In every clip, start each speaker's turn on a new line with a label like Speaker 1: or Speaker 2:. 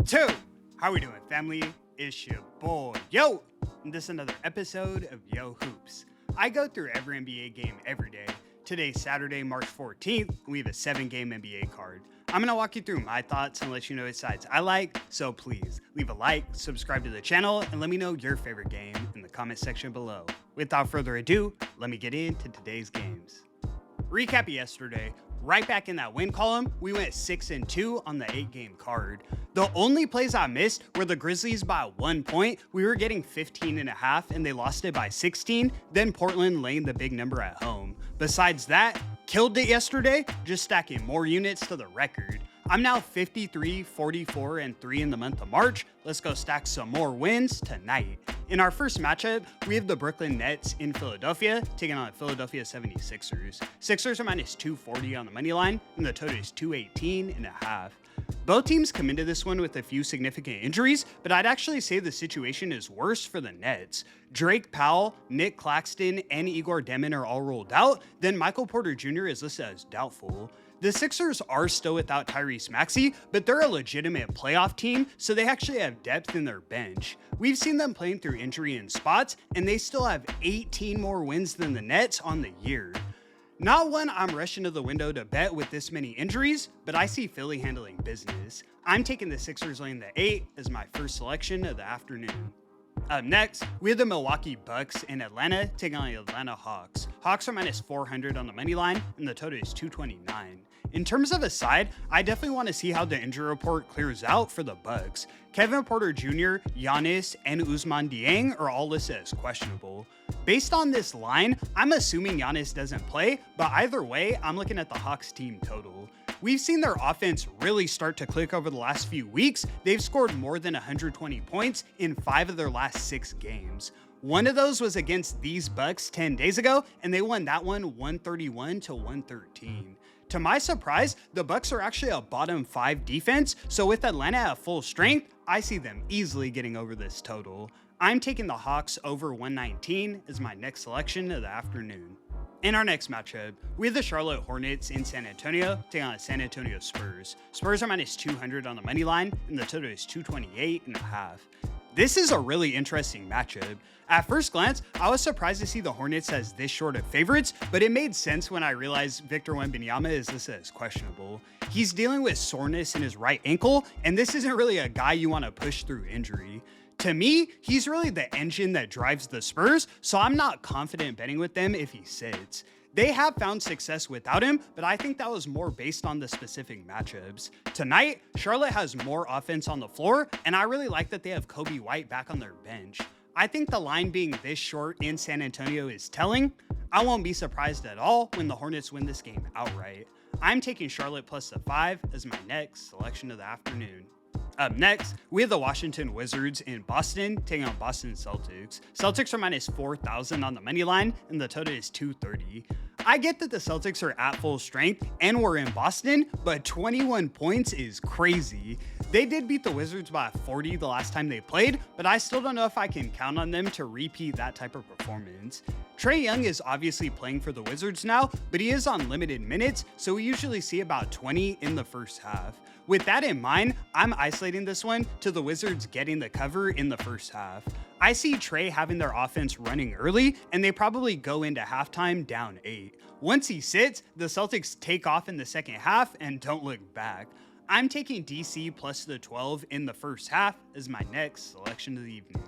Speaker 1: Two. How we doing, family? It's your boy, Yo, and this is another episode of YoHoops. I go through every NBA game every day. Today's Saturday, March 14th, and we have a 7-game NBA card. I'm going to walk you through my thoughts and let you know which sides I like, so please leave a like, subscribe to the channel, and let me know your favorite game in the comment section below. Without further ado, let me get into today's games. Recap yesterday. Right back in that win column, we went 6-2 on the 8-game card. The only plays I missed were the Grizzlies by 1 point. We were getting 15.5 and they lost it by 16. Then Portland laying the big number at home. Besides that, killed it yesterday, just stacking more units to the record. I'm now 53, 44, and 3 in the month of March. Let's go stack some more wins tonight. In our first matchup, we have the Brooklyn Nets in Philadelphia taking on the Philadelphia 76ers. Sixers are minus 240 on the money line, and the total is 218.5. Both teams come into this one with a few significant injuries, but I'd actually say the situation is worse for the Nets. Drake Powell, Nick Claxton, and Igor Demin are all ruled out, then Michael Porter Jr. is listed as doubtful. The Sixers are still without Tyrese Maxey, but they're a legitimate playoff team, so they actually have depth in their bench. We've seen them playing through injury in spots, and they still have 18 more wins than the Nets on the year. Not one I'm rushing to the window to bet with this many injuries, but I see Philly handling business. I'm taking the Sixers laying the 8 as my first selection of the afternoon. Up next, we have the Milwaukee Bucks in Atlanta taking on the Atlanta Hawks. Hawks are minus 400 on the money line, and the total is 229. In terms of a side, I definitely want to see how the injury report clears out for the Bucks. Kevin Porter Jr., Giannis, and Ousmane Dieng are all listed as questionable. Based on this line, I'm assuming Giannis doesn't play, but either way, I'm looking at the Hawks team total. We've seen their offense really start to click over the last few weeks. They've scored more than 120 points in 5 of their last 6 games. One of those was against these Bucks 10 days ago, and they won that one 131-113. To my surprise, the Bucks are actually a bottom 5 defense, so with Atlanta at full strength, I see them easily getting over this total. I'm taking the Hawks over 119 as my next selection of the afternoon. In our next matchup, we have the Charlotte Hornets in San Antonio taking on the San Antonio Spurs. Spurs are minus 200 on the money line, and the total is 228.5. This is a really interesting matchup. At first glance, I was surprised to see the Hornets as this short of favorites, but it made sense when I realized Victor Wembanyama is listed as questionable. He's dealing with soreness in his right ankle, and this isn't really a guy you want to push through injury. To me, he's really the engine that drives the Spurs, so I'm not confident betting with them if he sits. They have found success without him, but I think that was more based on the specific matchups. Tonight, Charlotte has more offense on the floor, and I really like that they have Kobe White back on their bench. I think the line being this short in San Antonio is telling. I won't be surprised at all when the Hornets win this game outright. I'm taking Charlotte plus the 5 as my next selection of the afternoon. Up next, we have the Washington Wizards in Boston taking on Boston Celtics. Celtics are minus 4,000 on the money line, and the total is 230. I get that the Celtics are at full strength and we're in Boston, but 21 points is crazy. They did beat the Wizards by 40 the last time they played, but I still don't know if I can count on them to repeat that type of performance. Trae Young is obviously playing for the Wizards now, but he is on limited minutes, so we usually see about 20 in the first half. With that in mind, I'm isolating this one to the Wizards getting the cover in the first half. I see Trae having their offense running early, and they probably go into halftime down 8. Once he sits, the Celtics take off in the second half and don't look back. I'm taking DC plus the 12 in the first half as my next selection of the evening.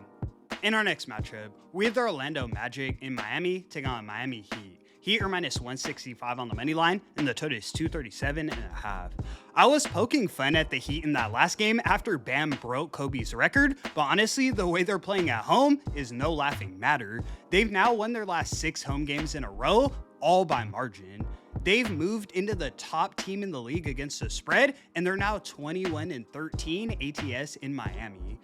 Speaker 1: In our next matchup, we have the Orlando Magic in Miami taking on Miami Heat. Heat are minus 165 on the money line, and the total is 237.5. I was poking fun at the Heat in that last game after Bam broke Kobe's record, but honestly, the way they're playing at home is no laughing matter. They've now won their last 6 home games in a row, all by margin. They've moved into the top team in the league against the spread, and they're now 21-13 ATS in Miami.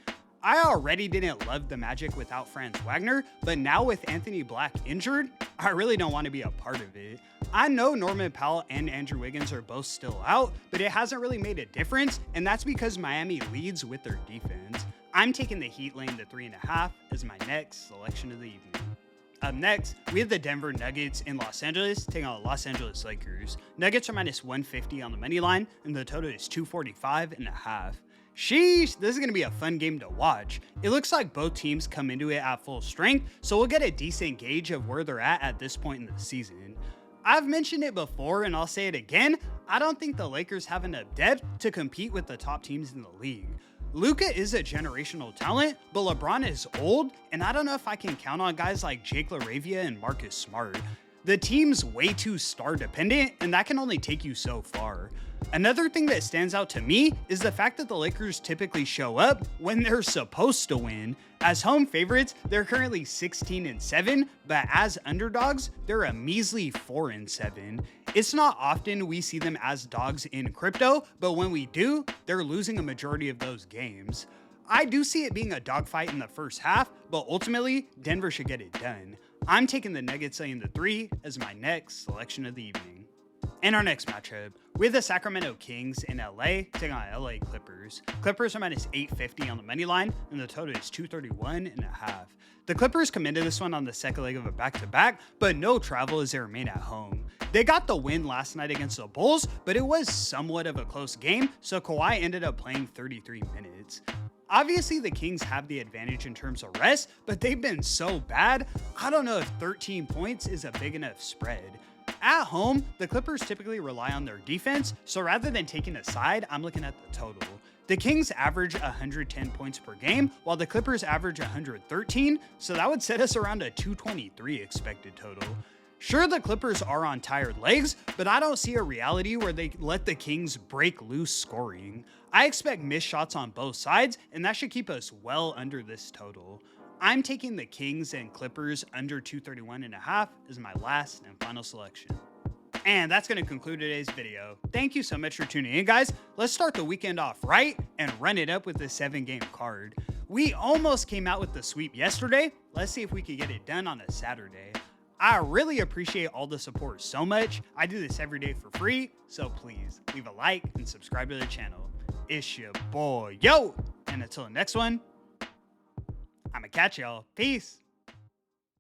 Speaker 1: I already didn't love the Magic without Franz Wagner, but now with Anthony Black injured, I really don't want to be a part of it. I know Norman Powell and Andrew Wiggins are both still out, but it hasn't really made a difference, and that's because Miami leads with their defense. I'm taking the Heat laying the 3.5 as my next selection of the evening. Up next, we have the Denver Nuggets in Los Angeles taking on the Los Angeles Lakers. Nuggets are minus 150 on the money line, and the total is 245.5. Sheesh, this is going to be a fun game to watch. It looks like both teams come into it at full strength, so we'll get a decent gauge of where they're at this point in the season. I've mentioned it before and I'll say it again, I don't think the Lakers have enough depth to compete with the top teams in the league. Luka is a generational talent, but LeBron is old, and I don't know if I can count on guys like Jake LaRavia and Marcus Smart. The team's way too star dependent, and that can only take you so far. Another thing that stands out to me is the fact that the Lakers typically show up when they're supposed to win. As home favorites, they're currently 16-7, but as underdogs, they're a measly 4-7. It's not often we see them as dogs in crypto, but when we do, they're losing a majority of those games. I do see it being a dogfight in the first half, but ultimately, Denver should get it done. I'm taking the Nuggets laying the 3 as my next selection of the evening. In our next matchup, we have the Sacramento Kings in LA taking on LA Clippers. Clippers are minus 850 on the money line, and the total is 231.5. The Clippers come into this one on the second leg of a back-to-back, but no travel as they remain at home. They got the win last night against the Bulls, but it was somewhat of a close game, so Kawhi ended up playing 33 minutes. Obviously, the Kings have the advantage in terms of rest, but they've been so bad, I don't know if 13 points is a big enough spread. At home, the Clippers typically rely on their defense, so rather than taking a side, I'm looking at the total. The Kings average 110 points per game, while the Clippers average 113, so that would set us around a 223 expected total. Sure, the Clippers are on tired legs, but I don't see a reality where they let the Kings break loose scoring. I expect missed shots on both sides, and that should keep us well under this total. I'm taking the Kings and Clippers under 231.5 as my last and final selection. And that's going to conclude today's video. Thank you so much for tuning in, guys. Let's start the weekend off right and run it up with this 7-game card. We almost came out with the sweep yesterday. Let's see if we can get it done on a Saturday. I really appreciate all the support so much. I do this every day for free, so please leave a like and subscribe to the channel. It's your boy, Yo! And until the next one, I'ma catch y'all. Peace.